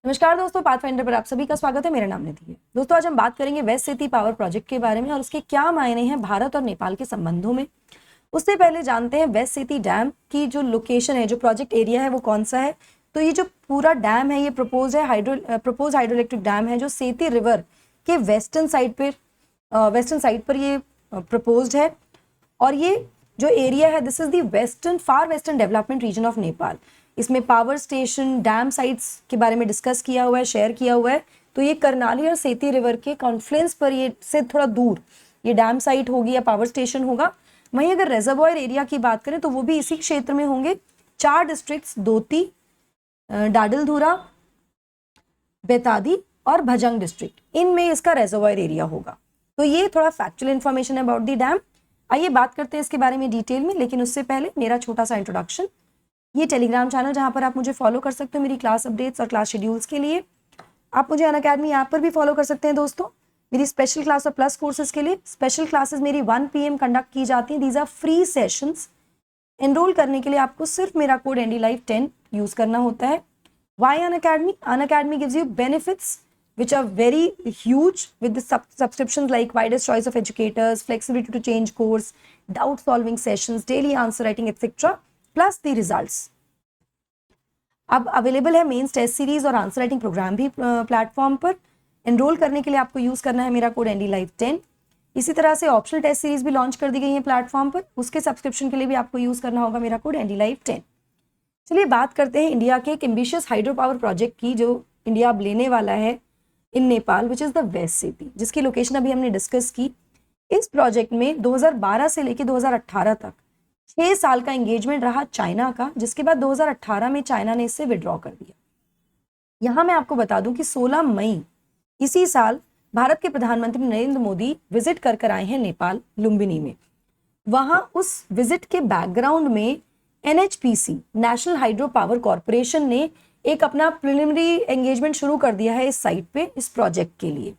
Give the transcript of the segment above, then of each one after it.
नमस्कार दोस्तों, पाथफाइंडर पर आप सभी का स्वागत है। मेरा नाम निधि है। दोस्तों, आज हम बात करेंगे वेस्ट सेती पावर प्रोजेक्ट के बारे में और उसके क्या मायने हैं भारत और नेपाल के संबंधों में। उससे पहले जानते हैं वेस्ट सेती डैम की जो लोकेशन है, जो प्रोजेक्ट एरिया है वो कौन सा है। तो ये जो पूरा डैम है ये प्रपोज हाइड्रो इलेक्ट्रिक डैम है जो सेती रिवर के वेस्टर्न साइड पर ये प्रपोज्ड है। और ये जो एरिया है this is the far western development region of Nepal. इसमें पावर स्टेशन, डैम साइट्स के बारे में डिस्कस किया हुआ है, शेयर किया हुआ है। तो ये करनाली और सेती रिवर के कॉन्फ्लुएंस पर ये से थोड़ा दूर ये डैम साइट होगी या पावर स्टेशन होगा। वहीं अगर रिजर्वॉयर एरिया की बात करें तो वो भी इसी क्षेत्र में होंगे। 4 डिस्ट्रिक्ट्स दोती, डाडलधुरा, बेतादी और भजंग डिस्ट्रिक्ट, इनमें इसका रिजर्वॉयर एरिया होगा। तो ये थोड़ा फैक्चुअल इन्फॉर्मेशन है अबाउट द डैम। आइए बात करते हैं इसके बारे में डिटेल में, लेकिन उससे पहले मेरा छोटा सा इंट्रोडक्शन। ये टेलीग्राम चैनल जहां पर आप मुझे फॉलो कर सकते हो मेरी क्लास अपडेट्स और क्लास शेड्यूल्स के लिए। आप मुझे अनअकैडमी ऐप पर भी फॉलो कर सकते हैं दोस्तों, मेरी स्पेशल क्लास और प्लस कोर्सेज के लिए। स्पेशल क्लासेस मेरी 1 PM कंडक्ट की जाती हैं। These are free sessions. Enrol करने के लिए आपको सिर्फ मेरा कोड NDLife10 यूज करना होता है। Why Unacademy? Unacademy gives you benefits which are very huge with the subscriptions like widest choice of educators, flexibility to change course, doubt solving sessions, daily answer writing, etc. Plus the results. अब available है mains test series और answer writing program भी platform पर। Enrol करने के लिए आपको use करना है मेरा कोड NDLife10। इसी तरह से ऑप्शनल टेस्ट सीरीज भी लॉन्च कर दी गई है प्लेटफॉर्म पर, उसके सब्सक्रिप्शन के लिए भी आपको यूज करना होगा मेरा कोड NDLife10। चलिए बात करते हैं इंडिया के एक एम्बिशियस हाइड्रो पावर प्रोजेक्ट की जो इंडिया अब लेने वाला है in Nepal, which is the west Seti, जिसकी लोकेशन अभी हमने डिस्कस की। इस प्रोजेक्ट में 2012 से लेकर 2018 तक 6 साल का एंगेजमेंट रहा चाइना का, जिसके बाद 2018 में चाइना ने इससे विड्रॉ कर दिया। यहां मैं आपको बता दूं कि 16 मई इसी साल भारत के प्रधानमंत्री नरेंद्र मोदी विजिट कर आए हैं नेपाल, लुम्बिनी में। वहां उस विजिट के बैकग्राउंड में NHPC, national hydro power corporation ने एक अपना प्रिलिमिनरी एंगेजमेंट शुरू कर दिया है इस साइट पे, इस प्रोजेक्ट के लिए।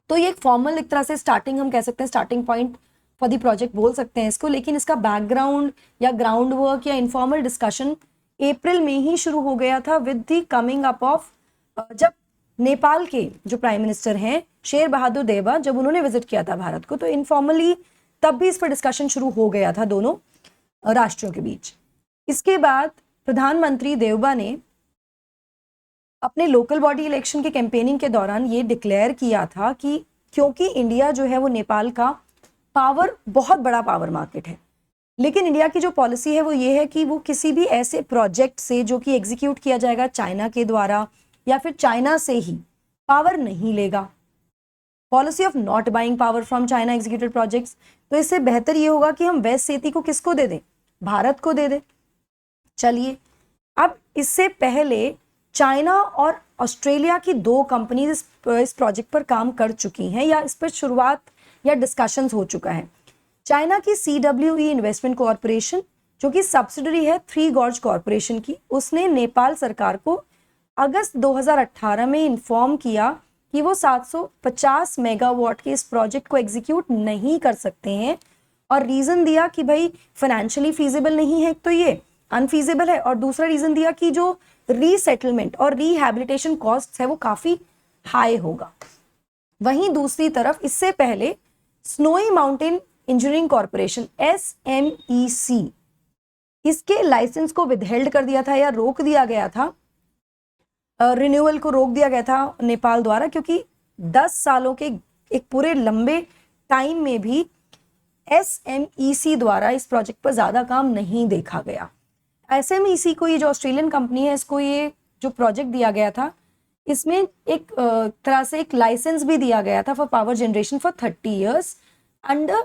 तो ये एक फॉर्मल एक तरह से स्टार्टिंग हम कह सकते हैं, starting point for the project बोल सकते हैं इसको। लेकिन इसका बैकग्राउंड या ग्राउंड वर्क या इनफॉर्मल डिस्कशन अप्रैल में ही शुरू हो गया था with the coming up of, जब नेपाल के जो प्राइम मिनिस्टर हैं शेर बहादुर देवा, जब उन्होंने विजिट किया था भारत को, तो इनफॉर्मली तब भी इस पर डिस्कशन शुरू हो गया था दोनों राष्ट्रों के बीच। इसके बाद प्रधानमंत्री देवबा ने अपने लोकल बॉडी इलेक्शन के कैंपेनिंग के दौरान ये डिक्लेयर किया था कि क्योंकि इंडिया जो है वो नेपाल का बहुत बड़ा पावर मार्केट है, लेकिन इंडिया की जो पॉलिसी है वो ये है कि वो किसी भी ऐसे प्रोजेक्ट से जो कि एग्जीक्यूट किया जाएगा चाइना के द्वारा या फिर चाइना से ही, पावर नहीं लेगा। Policy of not buying power from China executed projects. तो इससे बेहतर ये होगा कि हम वेस्ट सेती को किसको दे दें, भारत को दे दें। चलिए, अब इससे पहले चाइना और ऑस्ट्रेलिया की 2 कंपनीज इस प्रोजेक्ट पर काम कर चुकी हैं या इस पर शुरुआत या डिस्कशंस हो चुका है। चाइना की CWE इन्वेस्टमेंट कॉर्पोरेशन, जो कि सब्सिडरी है 3 गॉर्ज कॉर्पोरेशन की, उसने नेपाल सरकार को अगस्त 2018 में इन्फॉर्म किया कि वो 750 मेगावाट के इस प्रोजेक्ट को एग्जीक्यूट नहीं कर सकते हैं। और रीजन दिया कि भाई फाइनेंशियली फीजिबल नहीं है, तो ये अनफीजिबल है, और दूसरा रीजन दिया कि जो रीसेटलमेंट और रिहैबिलिटेशन कॉस्ट है वो काफी हाई होगा। वहीं दूसरी तरफ इससे पहले snowy mountain engineering corporation SMEC, इसके लाइसेंस को विदहेल्ड कर दिया था या रोक दिया गया था, रिन्यूअल को रोक दिया गया था नेपाल द्वारा, क्योंकि 10 सालों के एक पूरे लंबे टाइम में भी SMEC द्वारा इस प्रोजेक्ट पर ज्यादा काम नहीं देखा गया। SMEC को, ये जो ऑस्ट्रेलियन कंपनी है, इसको ये जो प्रोजेक्ट दिया गया था इसमें एक तरह से एक लाइसेंस भी दिया गया था for power generation for 30 years under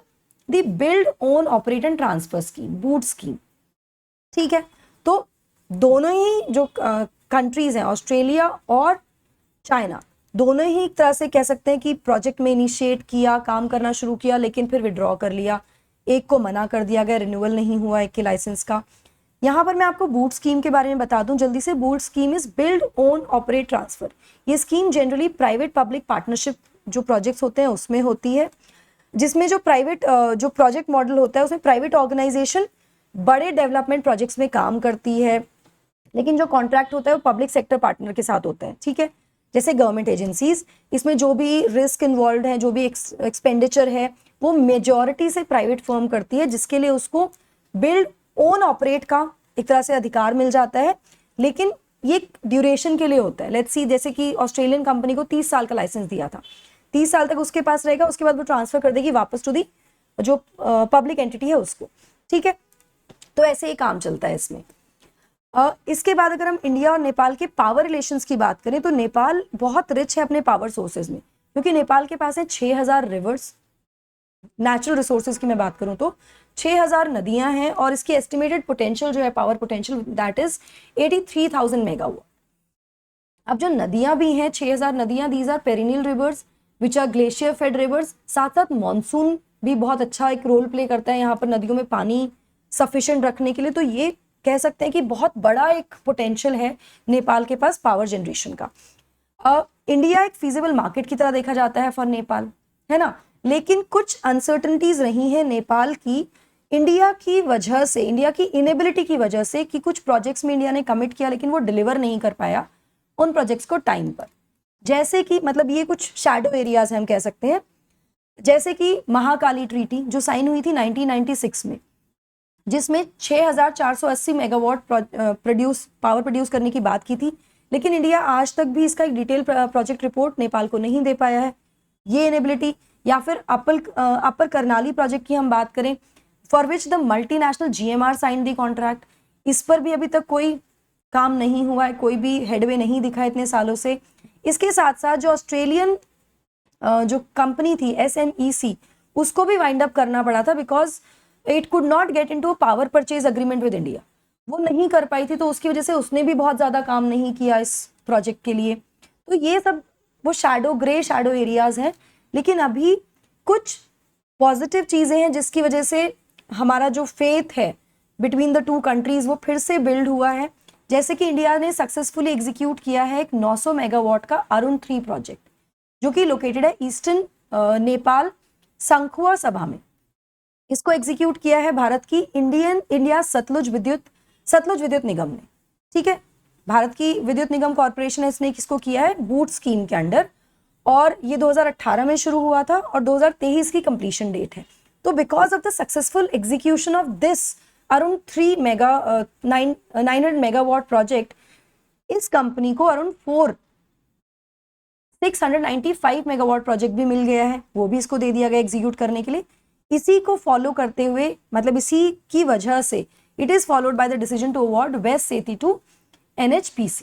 the build own operate and transfer scheme, boot scheme. ठीक है, तो दोनों ही जो कंट्रीज हैं, ऑस्ट्रेलिया और चाइना, दोनों ही एक तरह से कह सकते हैं कि प्रोजेक्ट में इनिशिएट किया, काम करना शुरू किया, लेकिन फिर विड्रॉ कर लिया। एक को मना कर दिया गया, रिन्यूअल नहीं हुआ एक के लाइसेंस का। यहाँ पर मैं आपको बूट स्कीम के बारे में बता दूं जल्दी से। BOOT scheme is build own operate transfer. ये scheme generally private public partnership जो प्रोजेक्ट्स होते हैं उसमें होती है, जिसमें जो प्रोजेक्ट मॉडल होता है उसमें प्राइवेट ऑर्गेनाइजेशन बड़े डेवलपमेंट प्रोजेक्ट्स में काम करती है, लेकिन जो कॉन्ट्रैक्ट होता है वो पब्लिक सेक्टर पार्टनर के साथ होता है, ठीक है। जैसे गवर्नमेंट एजेंसीज, इसमें जो भी रिस्क इन्वॉल्व है, जो भी एक्सपेंडिचर है, वो मेजॉरिटी से प्राइवेट फर्म करती है, जिसके लिए उसको बिल्ड ओन ऑपरेट का एक तरह से अधिकार मिल जाता है, लेकिन ये ड्यूरेशन के लिए होता है। लेट्स सी, जैसे कि ऑस्ट्रेलियन कंपनी को 30 साल का लाइसेंस दिया था, 30 साल तक उसके पास रहेगा, उसके बाद वो ट्रांसफर कर देगी वापस टू दी जो पब्लिक एंटिटी है उसको, ठीक है। तो ऐसे ही काम चलता है इसमें। इसके बाद अगर हम इंडिया और नेपाल के पावर रिलेशंस की बात करें तो नेपाल बहुत रिच है अपने पावर सोर्सेज में, क्योंकि नेपाल के पास है 6000 रिवर्स। नेचुरल रिसोर्सेज की मैं बात करूं तो 6000 नदियां हैं, और इसकी एस्टिमेटेड पोटेंशियल जो है, power potential, that is 83,000 megawatt. अब जो नदियां भी हैं, 6000 नदियां, these are perennial rivers which are glacier fed rivers. साथ साथ मानसून भी बहुत अच्छा एक रोल प्ले करता है यहाँ पर नदियों में पानी सफिशिएंट रखने के लिए। तो ये कह सकते हैं कि बहुत बड़ा एक पोटेंशियल है नेपाल के पास पावर जनरेशन का। इंडिया एक फीजिबल मार्केट की तरह देखा जाता है फॉर नेपाल, है ना, लेकिन कुछ अनसर्टनिटीज रही हैं नेपाल की इंडिया की वजह से, इंडिया की इनेबिलिटी की वजह से, कि कुछ प्रोजेक्ट्स में इंडिया ने कमिट किया लेकिन वो डिलीवर नहीं कर पाया उन प्रोजेक्ट्स को टाइम पर। जैसे कि मतलब ये कुछ शैडो एरियाज हैं हम कह सकते हैं, जैसे कि महाकाली ट्रीटी जो साइन हुई थी 1996 में, जिसमें 6480 मेगावाट पावर प्रोड्यूस करने की बात की थी, लेकिन इंडिया आज तक भी इसका एक डिटेल प्रोजेक्ट रिपोर्ट नेपाल को नहीं दे पाया है। ये इनेबिलिटी, या फिर अपर करनाली प्रोजेक्ट की हम बात करें, for which the multinational GMR sign the contract, इस पर भी अभी तक कोई काम नहीं हुआ है, कोई भी हेडवे नहीं दिखा है इतने सालों से। इसके साथ साथ जो ऑस्ट्रेलियन जो कंपनी थी SNEC, उसको भी वाइंड अप करना पड़ा था, because it could not get into a power purchase agreement with India. वो नहीं कर पाई थी, तो उसकी वजह से उसने भी बहुत ज्यादा काम नहीं किया इस प्रोजेक्ट के लिए। तो ये सब वो ग्रे शैडो एरियाज हैं, लेकिन अभी कुछ पॉजिटिव चीजें हैं जिसकी वजह से हमारा जो फेथ है बिटवीन द टू कंट्रीज वो फिर से बिल्ड हुआ है। जैसे कि इंडिया ने सक्सेसफुली एग्जीक्यूट किया है एक 900 मेगावाट का अरुण 3 प्रोजेक्ट, जो कि लोकेटेड है ईस्टर्न नेपाल संखुआ सभा में। इसको एग्जीक्यूट किया है भारत की इंडिया सतलुज विद्युत निगम ने, ठीक है। भारत की विद्युत निगम कॉर्पोरेशन है, इसने किसको किया है, बूट स्कीम के अंडर, और ये 2018 में शुरू हुआ था और 2023 की कंप्लीशन डेट है। तो because of the successful execution of this Arun 900 megawatt project, इस कंपनी को अरुण 695 मेगावाट प्रोजेक्ट भी मिल गया है, वो भी इसको दे दिया गया एग्जीक्यूट करने के लिए। इसी को फॉलो करते हुए, मतलब इसी की वजह से it is followed by the decision to award west Seti to NHPC।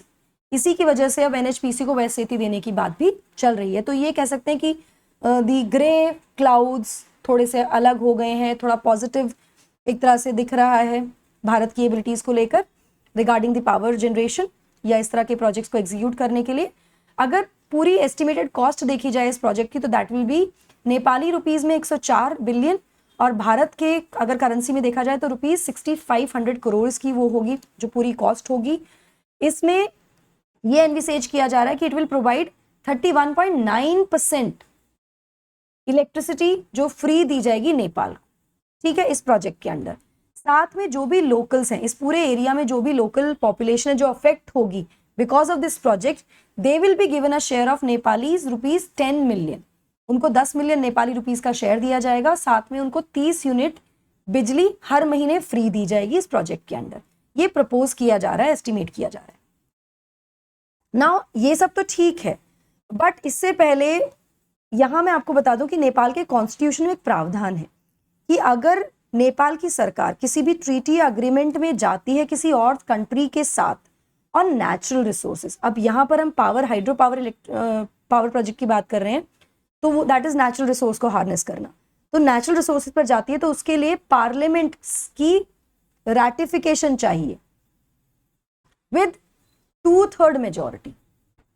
इसी की वजह से अब NHPC को वेस्ट सेती देने की बात भी चल रही है। तो ये कह सकते हैं कि दी ग्रे क्लाउड्स थोड़े से अलग हो गए हैं, थोड़ा पॉजिटिव एक तरह से दिख रहा है भारत की एबिलिटीज को लेकर रिगार्डिंग द पावर जनरेशन या इस तरह के प्रोजेक्ट्स को एग्जीक्यूट करने के लिए। अगर पूरी एस्टिमेटेड कॉस्ट देखी जाए इस प्रोजेक्ट की, तो that will be Nepali rupees में 104 बिलियन, और भारत के अगर करेंसी में देखा जाए तो रुपीज 6500 करोड़ की वो होगी जो पूरी कॉस्ट होगी। इसमें ये एनविसेज किया जा रहा है कि इट विल प्रोवाइड 31.9% इलेक्ट्रिसिटी जो फ्री दी जाएगी नेपाल को, ठीक है, इस प्रोजेक्ट के अंडर। साथ में जो भी लोकल्स हैं इस पूरे एरिया में, जो भी लोकल पॉपुलेशन है जो अफेक्ट होगी because of this project, they will be given a share of Nepalese rupees 10 million. उनको 10 मिलियन नेपाली रुपीस का शेयर दिया जाएगा, साथ में उनको 30 यूनिट बिजली हर महीने फ्री दी जाएगी इस प्रोजेक्ट के अंडर। ये प्रपोज किया जा रहा है, एस्टिमेट किया जा रहा है। नाउ ये सब तो ठीक है, बट इससे पहले यहां मैं आपको बता दूं कि नेपाल के कॉन्स्टिट्यूशन में एक प्रावधान है कि अगर नेपाल की सरकार किसी भी ट्रीटी या अग्रीमेंट में जाती है किसी और कंट्री के साथ ऑन नेचुरल रिसोर्सेज, अब यहाँ पर हम हाइड्रो पावर प्रोजेक्ट की बात कर रहे हैं, तो वो दैट इज नेचुरल रिसोर्स को हार्नेस करना। तो नेचुरल रिसोर्सेज पर जाती है तो उसके लिए पार्लियामेंट की रैटिफिकेशन चाहिए विद 2/3 मेजॉरिटी,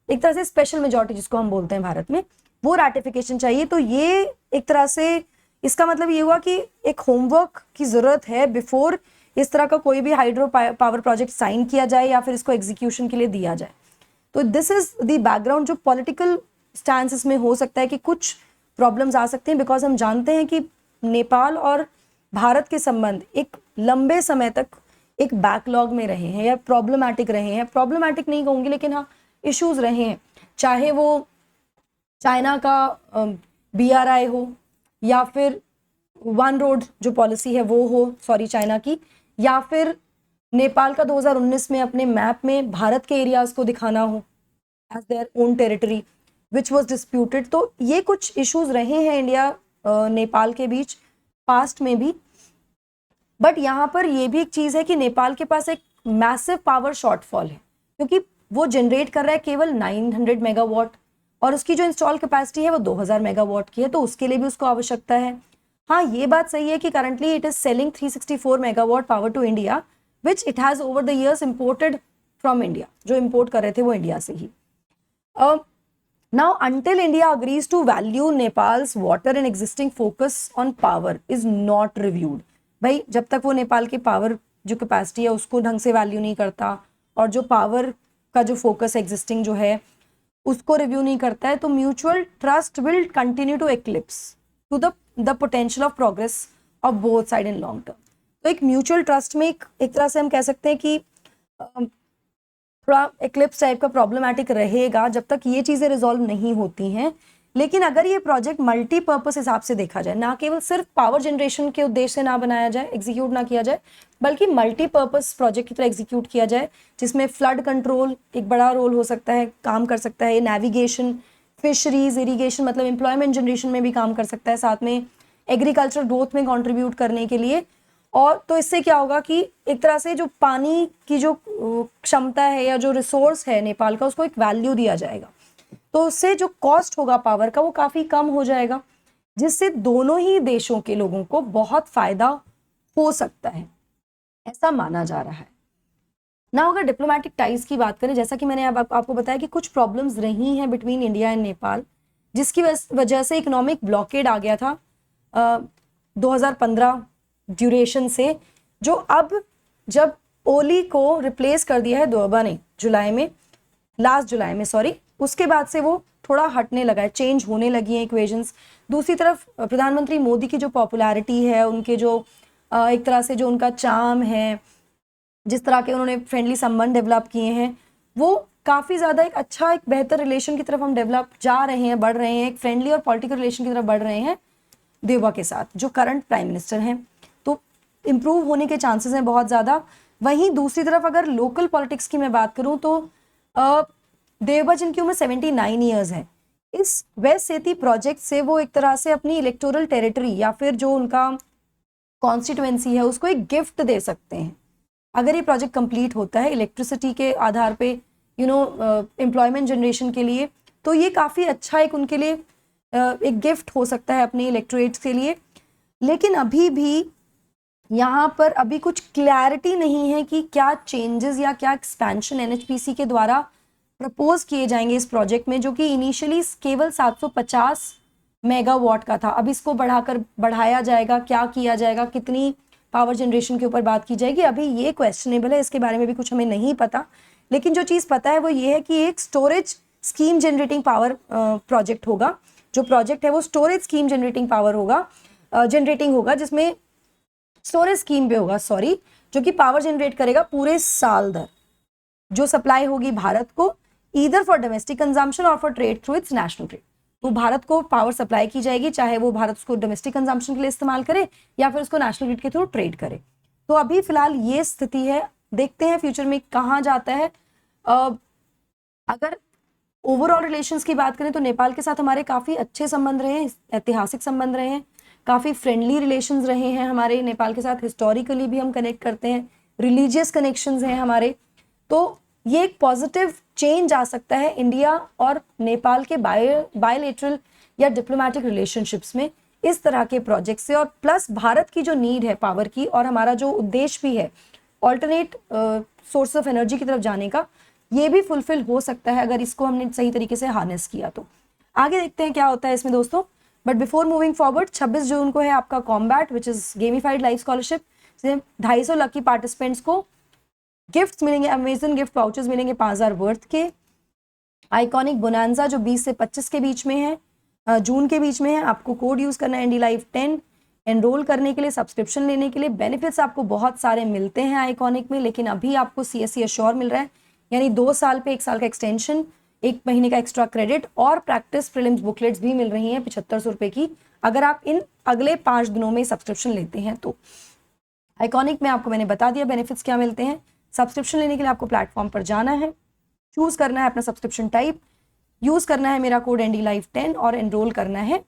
एक तरह से स्पेशल मेजॉरिटी जिसको हम बोलते हैं भारत में, वो रैटिफिकेशन चाहिए। तो ये एक तरह से इसका मतलब ये हुआ कि एक होमवर्क की जरूरत है बिफोर इस तरह का कोई भी हाइड्रो पावर प्रोजेक्ट साइन किया जाए या फिर इसको एग्जीक्यूशन के लिए दिया जाए। तो दिस इज द बैकग्राउंड। जो पॉलिटिकल स्टैंस इसमें हो सकता है कि कुछ प्रॉब्लम्स आ सकते हैं, बिकॉज हम जानते हैं कि नेपाल और भारत के संबंध एक लंबे समय तक एक बैकलॉग में रहे हैं या प्रॉब्लमैटिक रहे हैं, प्रॉब्लमैटिक नहीं कहूँगी लेकिन हाँ इश्यूज रहे हैं, चाहे वो चाइना का BRI हो या फिर वन रोड जो पॉलिसी है वो हो, सॉरी चाइना की, या फिर नेपाल का 2019 में अपने मैप में भारत के एरियाज को दिखाना हो as their own territory which was disputed. तो ये कुछ इश्यूज रहे हैं इंडिया नेपाल के बीच पास्ट में भी। बट यहाँ पर ये भी एक चीज़ है कि नेपाल के पास एक मैसिव पावर शॉर्टफॉल है, क्योंकि वो जनरेट कर रहा है केवल 900 मेगावाट और उसकी जो इंस्टॉल कैपेसिटी है वो 2000 मेगावाट की है, तो उसके लिए भी उसको आवश्यकता है। हाँ ये बात सही है कि currently it is selling 364 megawatt power to India which it has over the years imported from India, जो इम्पोर्ट कर रहे थे वो इंडिया से ही। Now, until India agrees to value Nepal's water and existing focus on power is not reviewed. भाई जब तक वो नेपाल की पावर जो कैपेसिटी है उसको ढंग से वैल्यू नहीं करता और जो पावर का जो फोकस एग्जिस्टिंग जो है उसको रिव्यू नहीं करता है, तो mutual trust will continue to eclipse to the potential of progress of both side in long term. तो एक म्यूचुअल ट्रस्ट में एक तरह से हम कह सकते हैं कि थोड़ा एक्लिप्स टाइप का प्रॉब्लमैटिक रहेगा जब तक ये चीज़ें रिजॉल्व नहीं होती हैं। लेकिन अगर ये प्रोजेक्ट मल्टीपर्पस हिसाब से देखा जाए, ना केवल सिर्फ पावर जनरेशन के उद्देश्य से ना बनाया जाए, एग्जीक्यूट ना किया जाए, बल्कि मल्टीपर्पस प्रोजेक्ट की तरह एग्जीक्यूट किया जाए, जिसमें फ्लड कंट्रोल एक बड़ा रोल हो सकता है, काम कर सकता है, नेविगेशन, फिशरीज, इरीगेशन, मतलब एम्प्लॉयमेंट जनरेशन में भी काम कर सकता है, साथ में एग्रीकल्चर ग्रोथ में कॉन्ट्रीब्यूट करने के लिए। और तो इससे क्या होगा कि एक तरह से जो पानी की जो क्षमता है या जो रिसोर्स है नेपाल का, उसको एक वैल्यू दिया जाएगा, तो उससे जो कॉस्ट होगा पावर का वो काफ़ी कम हो जाएगा, जिससे दोनों ही देशों के लोगों को बहुत फायदा हो सकता है, ऐसा माना जा रहा है ना। अगर डिप्लोमेटिक टाइज की बात करें, जैसा कि मैंने अब आपको बताया कि कुछ प्रॉब्लम्स रही हैं बिटवीन इंडिया एंड नेपाल, जिसकी वजह से इकोनॉमिक ब्लॉकेड आ गया था 2015 ड्यूरेशन से, जो अब जब ओली को रिप्लेस कर दिया है दोबा ने लास्ट जुलाई में सॉरी, उसके बाद से वो थोड़ा हटने लगा है, चेंज होने लगी हैं इक्वेशंस। दूसरी तरफ प्रधानमंत्री मोदी की जो पॉपुलैरिटी है, उनके जो एक तरह से जो उनका चार्म है, जिस तरह के उन्होंने फ्रेंडली संबंध डेवलप किए हैं, वो काफ़ी ज़्यादा एक अच्छा एक बेहतर रिलेशन की तरफ हम डेवलप जा रहे हैं, बढ़ रहे हैं, एक फ्रेंडली और पॉलिटिकल रिलेशन की तरफ बढ़ रहे हैं देबा के साथ, जो करंट प्राइम मिनिस्टर हैं। तो इम्प्रूव होने के चांसेस हैं बहुत ज़्यादा। वहीं दूसरी तरफ अगर लोकल पॉलिटिक्स की मैं बात करूं तो देबा जिनकी उम्र 79 ईयर्स है, इस वेस्ट सेती प्रोजेक्ट से वो एक तरह से अपनी इलेक्टोरल टेरिटरी या फिर जो उनका कॉन्स्टिट्यूएंसी है उसको एक गिफ्ट दे सकते हैं। अगर ये प्रोजेक्ट कंप्लीट होता है इलेक्ट्रिसिटी के आधार पे, एम्प्लॉयमेंट जनरेशन के लिए, तो ये काफ़ी अच्छा एक उनके लिए एक गिफ्ट हो सकता है अपने इलेक्टोरेट्स के लिए। लेकिन अभी भी यहाँ पर अभी कुछ क्लैरिटी नहीं है कि क्या चेंजेस या क्या एक्सपेंशन एनएचपीसी के द्वारा प्रपोज किए जाएंगे इस प्रोजेक्ट में, जो कि इनिशियली केवल 750 मेगावाट का था। अब इसको बढ़ाया जाएगा, क्या किया जाएगा, कितनी पावर जनरेशन के ऊपर बात की जाएगी, अभी ये क्वेश्चनेबल है, इसके बारे में भी कुछ हमें नहीं पता। लेकिन जो चीज़ पता है वो ये है कि एक storage scheme generating power project होगा। जो प्रोजेक्ट है वो स्टोरेज स्कीम जनरेटिंग पावर होगा, जनरेटिंग होगा, जिसमें स्टोरेज स्कीम पे होगा सॉरी, जो कि पावर जनरेट करेगा पूरे साल भर, जो सप्लाई होगी भारत को ईदर फॉर डोमेस्टिक कंजम्पशन और for trade through it's national trade. तो भारत को पावर सप्लाई की जाएगी, चाहे वो भारत उसको डोमेस्टिक कंजम्पशन के लिए इस्तेमाल करे या फिर उसको नेशनल ग्रिड के थ्रू ट्रेड करे। तो अभी फिलहाल ये स्थिति है, देखते हैं फ्यूचर में कहाँ जाता है। अगर ओवरऑल रिलेशंस की बात करें तो नेपाल के साथ हमारे काफ़ी अच्छे संबंध रहे हैं, ऐतिहासिक संबंध रहे हैं, काफ़ी फ्रेंडली रिलेशंस रहे हैं हमारे नेपाल के साथ, हिस्टोरिकली भी हम कनेक्ट करते हैं, रिलीजियस कनेक्शंस हैं हमारे। तो ये एक पॉजिटिव चेंज आ सकता है इंडिया और नेपाल के बायलैटरल या डिप्लोमेटिक रिलेशनशिप्स में इस तरह के प्रोजेक्ट से। और प्लस भारत की जो नीड है पावर की, और हमारा जो उद्देश्य भी है ऑल्टरनेट सोर्स ऑफ एनर्जी की तरफ जाने का, ये भी फुलफिल हो सकता है अगर इसको हमने सही तरीके से हार्नेस किया। तो आगे देखते हैं क्या होता है इसमें दोस्तों। बट बिफोर मूविंग फॉरवर्ड, 26 जून को है आपका combat which is gamified life scholarship. 250 lucky participants को गिफ्ट्स मिलेंगे, अमेजन गिफ्ट वाउचर्स मिलेंगे 5000 वर्थ के। आइकॉनिक बोनांजा जो 20 से 25 के बीच में है, जून के बीच में है, आपको कोड यूज करना है ND Live 10। एनरोल करने के लिए, सब्सक्रिप्शन लेने के लिए बेनिफिट्स आपको बहुत सारे मिलते हैं आइकॉनिक में, लेकिन अभी आपको CSC एश्योर मिल रहा है, यानी 2 साल पे 1 साल का एक्सटेंशन, 1 महीने का एक्स्ट्रा क्रेडिट और प्रैक्टिस प्रीलिम्स बुकलेट्स भी मिल रही हैं 7500 रुपए की, अगर आप इन अगले 5 दिनों में सब्सक्रिप्शन लेते हैं तो। आइकॉनिक में आपको मैंने बता दिया बेनिफिट्स क्या मिलते हैं। सब्सक्रिप्शन लेने के लिए आपको प्लेटफॉर्म पर जाना है, चूज करना है अपना सब्सक्रिप्शन टाइप, यूज करना है मेरा कोड NDLive10 और एनरोल करना है।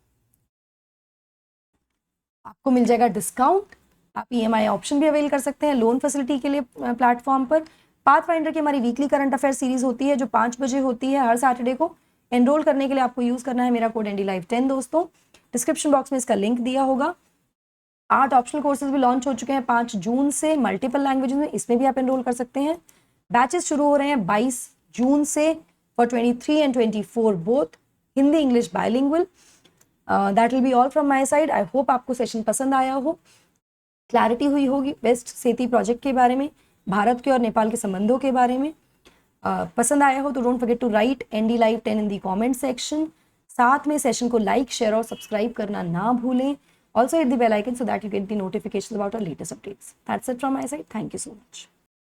आपको मिल जाएगा डिस्काउंट, आप EMI ऑप्शन भी अवेल कर सकते हैं लोन फैसिलिटी के लिए प्लेटफॉर्म पर। पाथफाइंडर की हमारी वीकली करंट अफेयर सीरीज होती है जो 5 बजे होती है हर सैटरडे को। एनरोल करने के लिए आपको यूज करना है मेरा कोड NDLive10 दोस्तों। डिस्क्रिप्शन बॉक्स में इसका लिंक दिया होगा। 8 ऑप्शनल कोर्सेज भी लॉन्च हो चुके हैं 5 जून से मल्टीपल लैंग्वेजेस में, इसमें भी आप एनरोल कर सकते हैं। बैचेस शुरू हो रहे हैं 22 जून से for 23 and 24 both Hindi English bilingual. That will be all from my side. I hope आपको सेशन पसंद आया हो, क्लैरिटी हुई होगी वेस्ट सेती प्रोजेक्ट के बारे में, भारत के और नेपाल के संबंधों के बारे में। पसंद आया हो तो don't forget to write NDLive10 in the comment section. साथ में सेशन को लाइक शेयर और सब्सक्राइब करना ना भूलें। Also hit the bell icon so that you get the notifications about our latest updates. That's it from my side. Thank you so much.